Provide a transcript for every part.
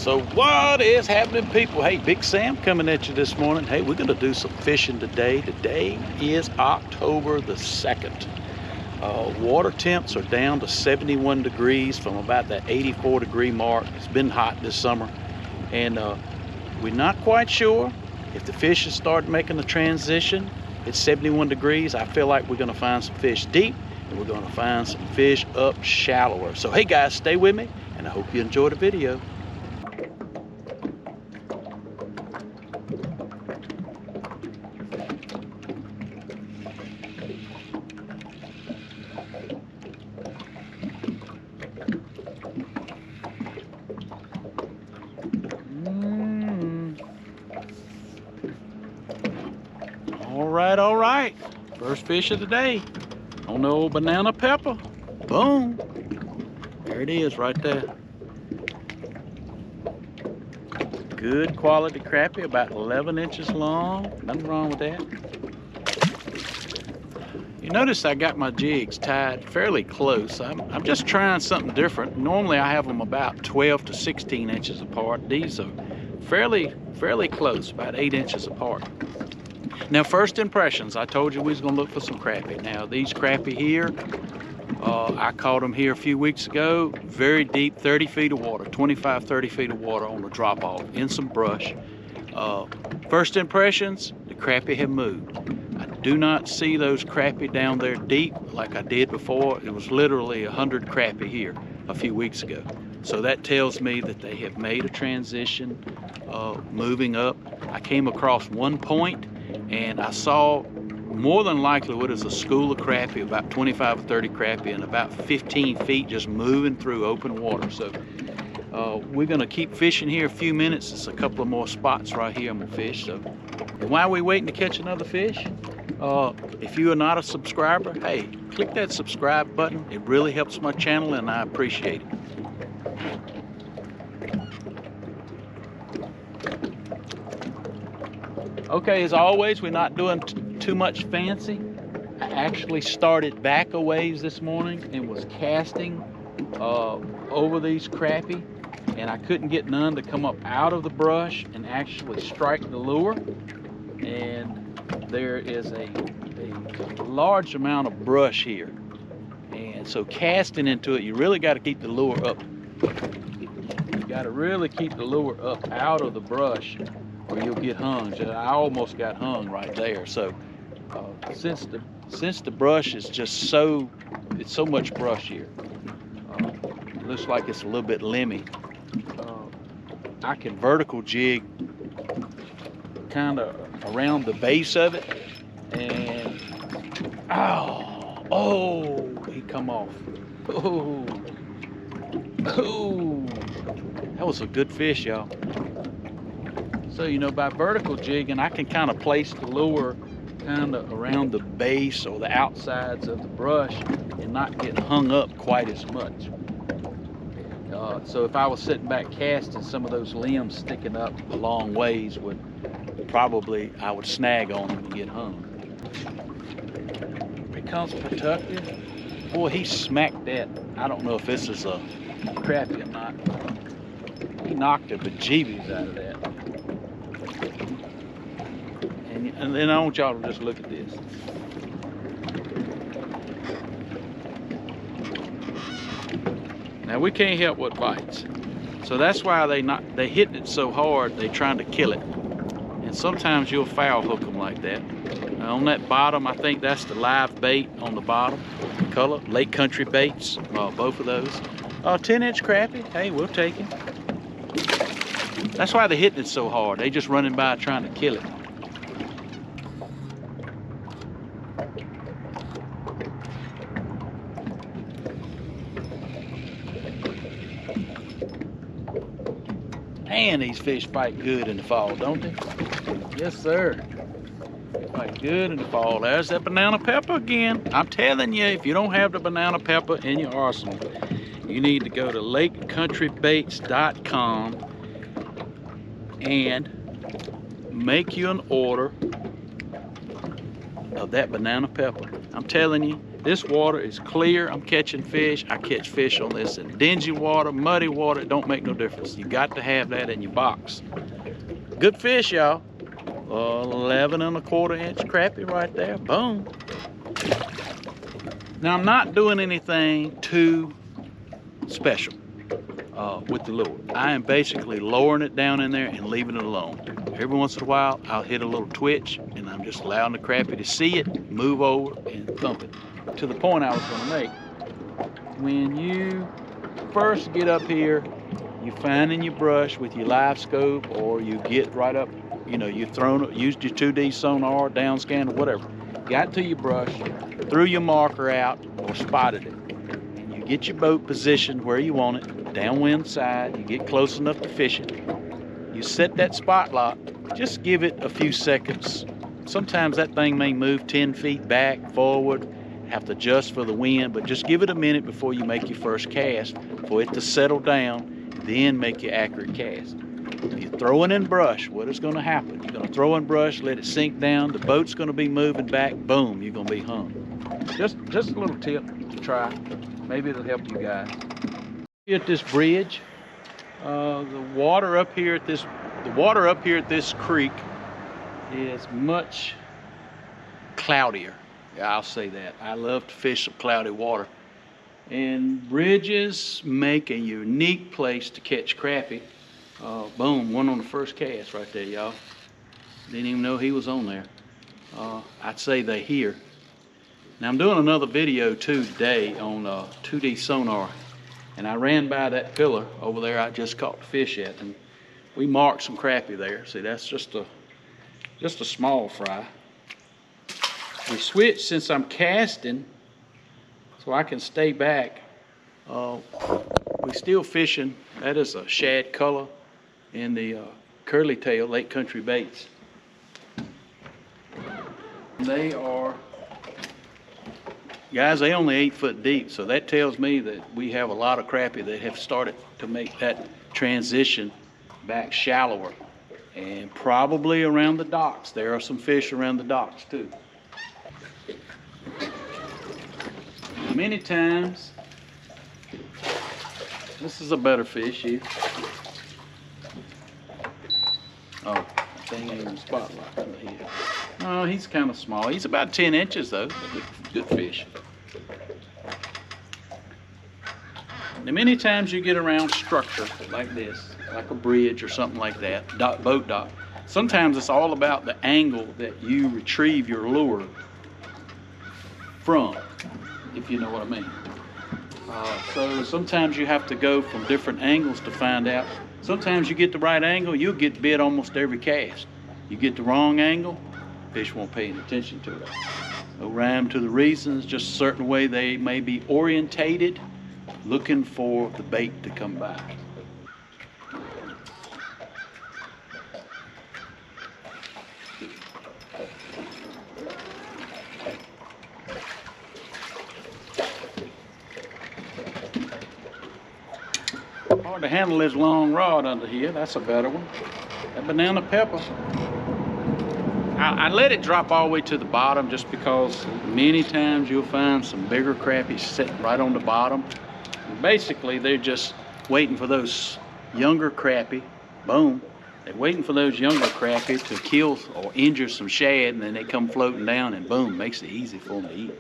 So what is happening, people? Hey, Big Sam coming at you this morning. Hey, we're gonna do some fishing today. Today is October the 2nd. Water temps are down to 71 degrees from about that 84 degree mark. It's been hot this summer, and we're not quite sure if the fish has started making the transition. It's 71 degrees. I feel like we're gonna find some fish deep, and we're gonna find some fish up shallower. So hey guys, stay with me, and I hope you enjoy the video. All right. First fish of the day on the old banana pepper. Boom. There it is right there. Good quality crappie, about 11 inches long. Nothing wrong with that. You notice I got my jigs tied fairly close. I'm just trying something different. Normally I have them about 12 to 16 inches apart. These are fairly close, about 8 inches apart. Now, first impressions, I told you we was gonna look for some crappie. Now, these crappie here, I caught them here a few weeks ago, very deep, 30 feet of water, 25, 30 feet of water on the drop off in some brush. First impressions, the crappie have moved. I do not see those crappie down there deep like I did before. It was literally 100 crappie here a few weeks ago. So that tells me that they have made a transition, moving up. I came across one point and I saw more than likely what is a school of crappie, about 25 or 30 crappie, and about 15 feet just moving through open water. So we're gonna keep fishing here a few minutes. There's a couple of more spots right here I'm gonna fish. So, and while we're waiting to catch another fish, if you are not a subscriber, hey, click that subscribe button. It really helps my channel and I appreciate it. Okay, as always, we're not doing too much fancy. I actually started back a ways this morning and was casting over these crappie, and I couldn't get none to come up out of the brush and actually strike the lure. And there is a large amount of brush here. And so casting into it, you really got to keep the lure up. You got to really keep the lure up out of the brush, or you'll get hung. I almost got hung right there. So since the brush is just so much brush here, looks like it's a little bit limmy. I can vertical jig kind of around the base of it, and oh, he come off. Oh, that was a good fish, y'all. So, you know, by vertical jigging, I can kind of place the lure kind of around the base or the outsides of the brush and not get hung up quite as much. So if I was sitting back casting, some of those limbs sticking up a long ways would probably, I would snag on them and get hung. Here comes Productive. Boy, he smacked that. I don't know if this is a crappie or not. He knocked the bejeebies out of that. And then I want y'all to just look at this. Now we can't help what bites. So that's why they hitting it so hard, they trying to kill it. And sometimes you'll foul hook them like that. Now on that bottom, I think that's the live bait on the bottom color, Lake Country baits, both of those. 10-inch crappie, hey, we'll take him. That's why they're hitting it so hard. They just running by trying to kill it. Man, these fish fight good in the fall, don't they? Yes, sir. They fight good in the fall. There's that banana pepper again. I'm telling you, if you don't have the banana pepper in your arsenal, you need to go to lakecountrybaits.com and make you an order of that banana pepper. I'm telling you, This water is clear. I'm catching fish. I catch fish on this. And dingy water, muddy water, it don't make no difference. You got to have that in your box. Good fish, y'all. 11 1/4 inch crappie right there. Boom. Now I'm not doing anything too special with the lure. I am basically lowering it down in there and leaving it alone. Every once in a while I'll hit a little twitch and I'm just allowing the crappie to see it, move over and thump it. To the point I was going to make, when you first get up here, you find in your brush with your live scope, or you get right up, you know, used your 2D sonar, down scan, or whatever. Got to your brush, threw your marker out, or spotted it. And you get your boat positioned where you want it, downwind side, you get close enough to fish it. You set that spot lock, just give it a few seconds. Sometimes that thing may move 10 feet back, forward, have to adjust for the wind, but just give it a minute before you make your first cast for it to settle down, then make your accurate cast. If you're throwing in brush, what is going to happen? You're going to throw in brush, let it sink down, the boat's going to be moving back, boom, you're going to be hung. Just a little tip to try. Maybe it'll help you guys. At this bridge, the water up here at this creek is much cloudier. Yeah, I'll say that. I love to fish some cloudy water. And bridges make a unique place to catch crappie. Boom, one on the first cast right there, y'all. Didn't even know he was on there. I'd say they here. Now I'm doing another video too today on 2D sonar. And I ran by that pillar over there I just caught the fish at, and we marked some crappie there. See, that's just a small fry. We switched since I'm casting, so I can stay back. We still fishing. That is a shad color in the curly tail Lake Country baits. They are, guys, they only 8 foot deep, so that tells me that we have a lot of crappie that have started to make that transition back shallower. And probably around the docks. There are some fish around the docks too. Many times, this is a better fish here. Oh, that thing ain't in spotlight under here. Oh, he's kind of small. He's about 10 inches though. Good fish. Now, many times you get around structure like this, like a bridge or something like that, boat dock. Sometimes it's all about the angle that you retrieve your lure from, if you know what I mean. So sometimes you have to go from different angles to find out. Sometimes you get the right angle, you'll get bit almost every cast. You get the wrong angle, fish won't pay any attention to it. No rhyme to the reasons, just a certain way they may be orientated, looking for the bait to come by. Hard to handle this long rod under here. That's a better one. That banana pepper. I let it drop all the way to the bottom just because many times you'll find some bigger crappies sitting right on the bottom. And basically, they're just waiting for those younger crappie. Boom. They're waiting for those younger crappie to kill or injure some shad, and then they come floating down, and boom, makes it easy for them to eat.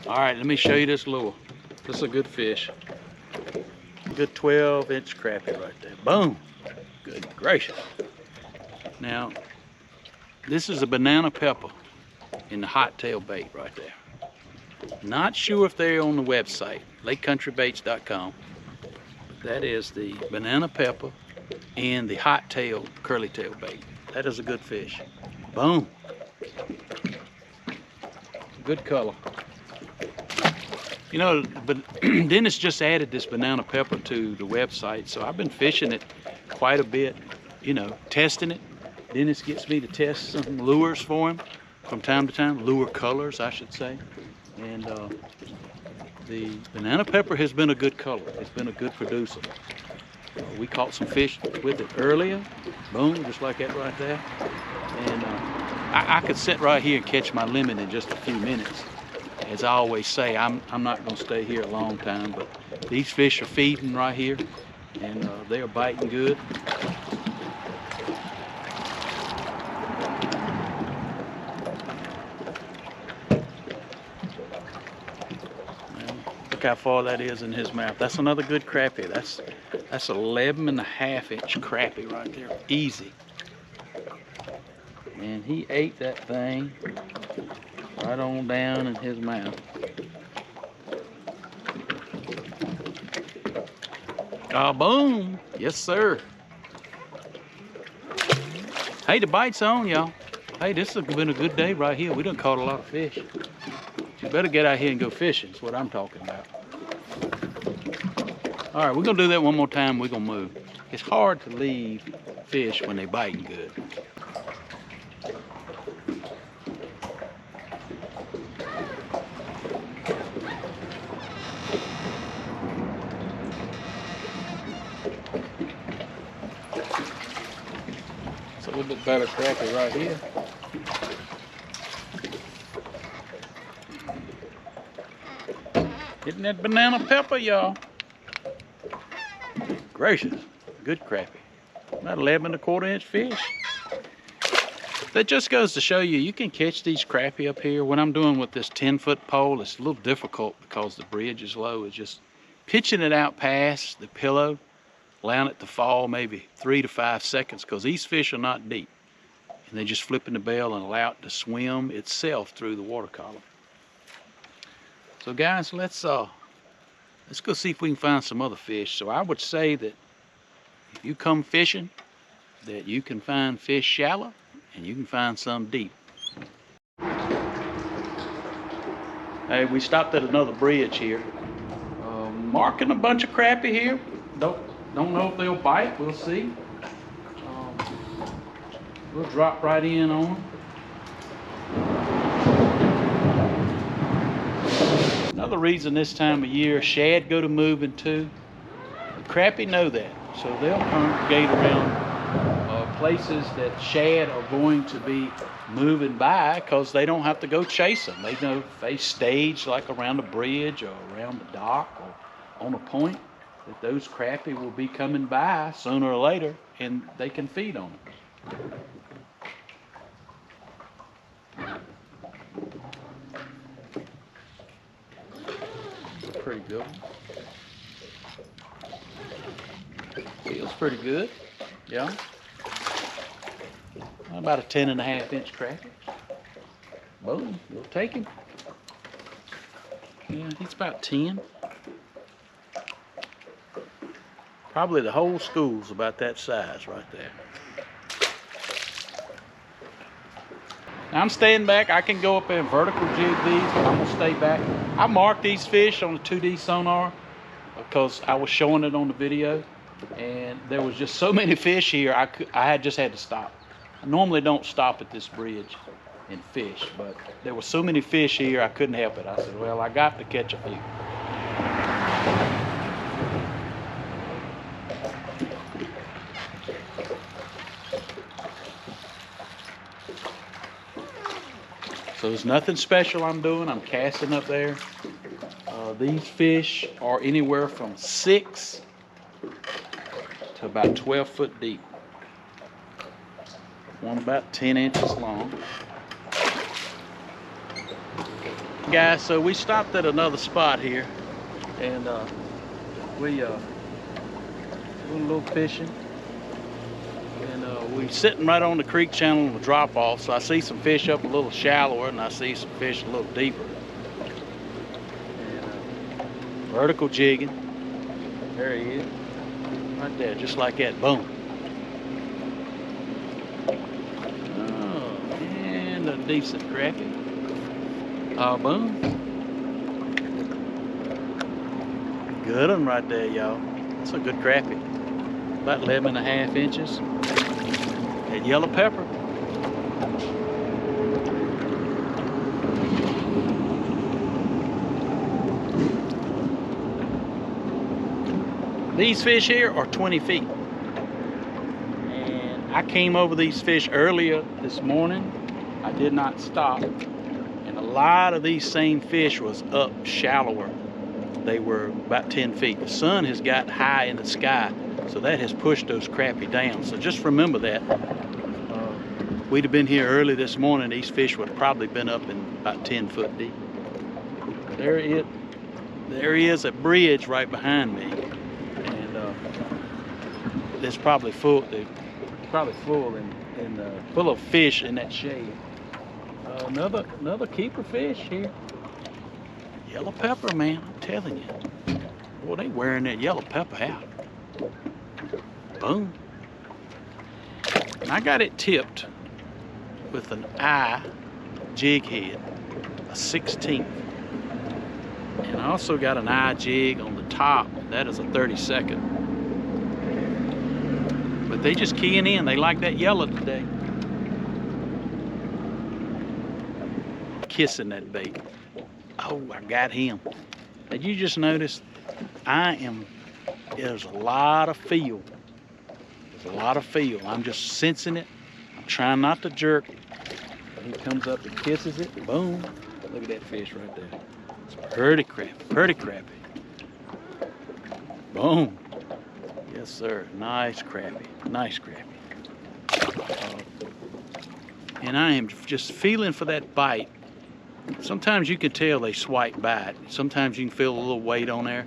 All right, let me show you this lure. This is a good fish. Good 12-inch crappie right there. Boom. Good gracious. Now, this is a banana pepper in the hot tail bait right there. Not sure if they're on the website, lakecountrybaits.com. That is the banana pepper and the hot tail curly tail bait. That is a good fish. Boom. Good color. You know, but Dennis just added this banana pepper to the website, so I've been fishing it quite a bit, you know, testing it. Dennis gets me to test some lures for him from time to time, lure colors, I should say. And the banana pepper has been a good color. It's been a good producer. We caught some fish with it earlier. Boom, just like that right there. And I could sit right here and catch my limit in just a few minutes. As I always say, I'm not going to stay here a long time, but these fish are feeding right here, and they are biting good. Look how far that is in his mouth. That's another good crappie. That's 11.5-inch crappie right there. Easy. And he ate that thing right on down in his mouth. Oh, boom. Yes, sir. Hey, the bite's on, y'all. Hey, this has been a good day right here. We done caught a lot of fish. You better get out here and go fishing. That's what I'm talking about. All right, we're going to do that one more time. We're going to move. It's hard to leave fish when they're biting good. It's a little bit better crappie right here. Hitting that banana pepper, y'all. Gracious, good crappie. About 11.25-inch fish. That just goes to show you, you can catch these crappie up here. What I'm doing with this 10-foot pole, it's a little difficult because the bridge is low. It's just pitching it out past the pillow, allowing it to fall maybe 3 to 5 seconds, because these fish are not deep. And they're just flipping the bell and allow it to swim itself through the water column. So guys, let's go see if we can find some other fish. So I would say that if you come fishing, that you can find fish shallow and you can find some deep. Hey, we stopped at another bridge here. Marking a bunch of crappie here. Don't know if they'll bite. We'll see. We'll drop right in on them. Another reason this time of year shad go to moving too. The crappie know that, so they'll congregate around places that shad are going to be moving by, because they don't have to go chase them. They know if they stage like around a bridge or around the dock or on a point, that those crappie will be coming by sooner or later, and they can feed on them. Pretty good. Feels pretty good. Yeah. About a 10.5-inch crappie. Boom, we'll take him. Yeah, he's about 10. Probably the whole school's about that size right there. Now I'm staying back. I can go up and vertical jig these, but I'm gonna stay back. I marked these fish on the 2D sonar because I was showing it on the video, and there was just so many fish here. I just had to stop. I normally don't stop at this bridge and fish, but there were so many fish here I couldn't help it. I said, well, I got to catch a few. So there's nothing special I'm doing. I'm casting up there. These fish are anywhere from 6 to about 12 foot deep. One about 10 inches long. Guys, so we stopped at another spot here, and we doing a little fishing. And we're sitting right on the creek channel with drop off, so I see some fish up a little shallower, and I see some fish a little deeper. And, vertical jigging. There he is. Right there, just like that. Boom. Oh, and a decent crappie. Boom. Good one right there, y'all. That's a good crappie. About 11.5 inches. That yellow pepper. These fish here are 20 feet. And I came over these fish earlier this morning. I did not stop. And a lot of these same fish was up shallower. They were about 10 feet. The sun has got high in the sky, so that has pushed those crappie down. So just remember that. We'd have been here early this morning, these fish would have probably been up in about 10 foot deep. There he is, a bridge right behind me. It's probably full. They're probably full and full of fish in that shade. Another keeper fish here. Yellow pepper, man. I'm telling you. Boy, they wearing that yellow pepper out. Boom. And I got it tipped with an I jig head, a 16th. And I also got an I jig on the top. That is a 32nd. But they just keying in. They like that yellow today. Kissing that bait. Oh, I got him. Did you just notice? There's a lot of feel. There's a lot of feel. I'm just sensing it. I'm trying not to jerk it. But he comes up and kisses it. Boom. Look at that fish right there. It's pretty crappie. Pretty crappie. Boom. Yes, sir. Nice crappie. Nice crappie. And I am just feeling for that bite. Sometimes you can tell they swipe bite. Sometimes you can feel a little weight on there.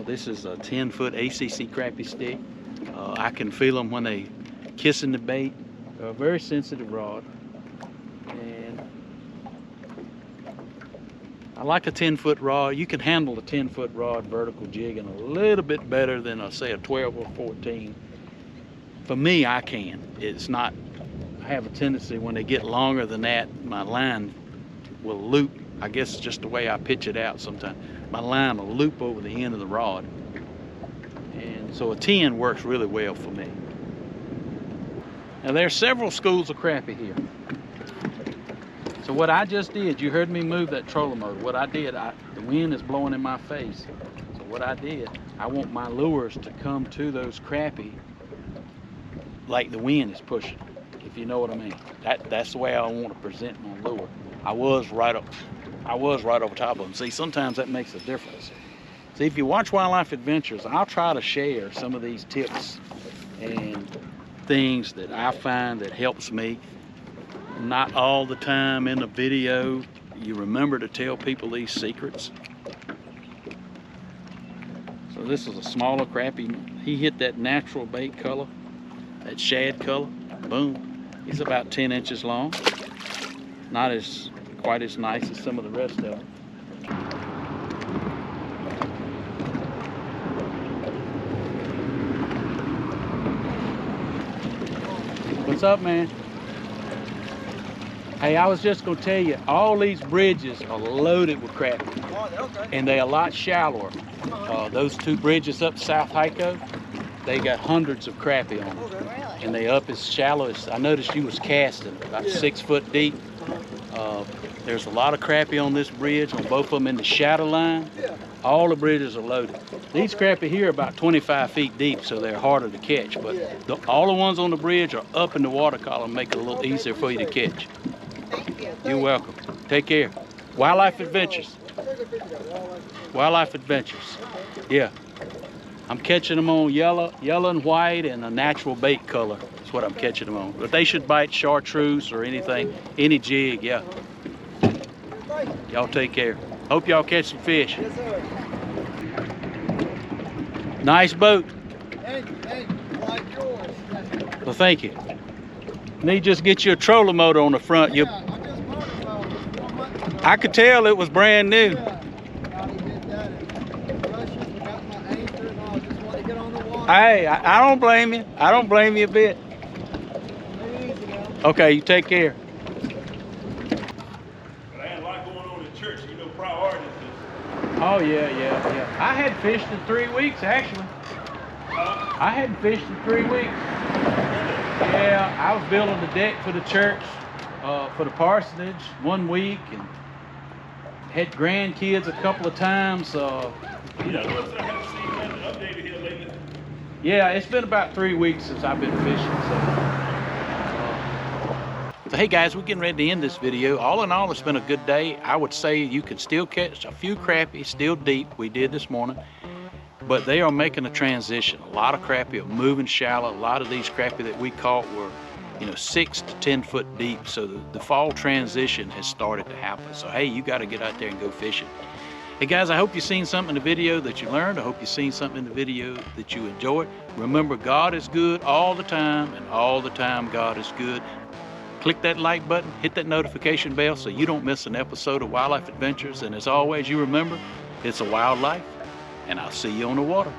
This is a 10-foot ACC crappie stick. I can feel them when they kissing the bait. A very sensitive rod. And I like a 10-foot rod. You can handle a 10-foot rod vertical jigging a little bit better than say a 12 or 14. For me, I can. It's not, I have a tendency when they get longer than that, my line will loop. I guess it's just the way I pitch it out sometimes. My line will loop over the end of the rod. And so a 10 works really well for me. Now there's several schools of crappie here. So what I just did, you heard me move that trolling motor. What I did, the wind is blowing in my face. So what I did, I want my lures to come to those crappie like the wind is pushing, if you know what I mean. That's the way I want to present my lure. I was right over top of them. See, sometimes that makes a difference. See, if you watch Wildlife Adventures, I'll try to share some of these tips and things that I find that helps me. Not all the time in the video, you remember to tell people these secrets. So this is a smaller crappie. He hit that natural bait color, that shad color, boom. He's about 10 inches long. Not quite as nice as some of the rest of them. What's up, man? Hey, I was just gonna tell you, all these bridges are loaded with crappie. Oh, okay. And they're a lot shallower. Those two bridges up South Hyco, they got hundreds of crappie on them. Oh, really? And they up as shallow as, I noticed you was casting, about 6 foot deep. There's a lot of crappie on this bridge, on both of them in the shadow line. Yeah. All the bridges are loaded. These crappie here are about 25 feet deep, so they're harder to catch. But all the ones on the bridge are up in the water column, make it a little easier for you to catch. Thank you. You're welcome. Take care. Wildlife Adventures. Wildlife Adventures. Yeah. I'm catching them on yellow and white and a natural bait color. That's what I'm catching them on. But they should bite chartreuse or anything, any jig, yeah. Y'all take care. Hope y'all catch some fish. Yes, sir. Nice boat. Hey, like yours. Well, thank you. Need just get you a trolling motor on the front. Yeah, I just bought it about 1 month ago. I could tell it was brand new. Yeah. I did that and brushes, we got my anchor and all. Just want to get on the water. Hey, I don't blame you. I don't blame you a bit. Take it easy now. Okay, you take care. But I had a lot going on in church, you know, priorities. Oh yeah, yeah, yeah. I hadn't fished in 3 weeks actually. I hadn't fished in 3 weeks. Yeah, I was building the deck for the church, for the parsonage 1 week, and had grandkids a couple of times. You know. Yeah, it's been about 3 weeks since I've been fishing. So hey guys, we're getting ready to end this video. All in all, it's been a good day. I would say you can still catch a few crappie, still deep. We did this morning. But they are making a transition. A lot of crappie are moving shallow. A lot of these crappie that we caught were, 6 to 10 foot deep. So the fall transition has started to happen. So hey, you got to get out there and go fishing. Hey guys, I hope you've seen something in the video that you learned. I hope you've seen something in the video that you enjoyed. Remember, God is good all the time, and all the time God is good. Click that like button, hit that notification bell so you don't miss an episode of Wildlife Adventures. And as always, you remember, it's a wild life. And I'll see you on the water.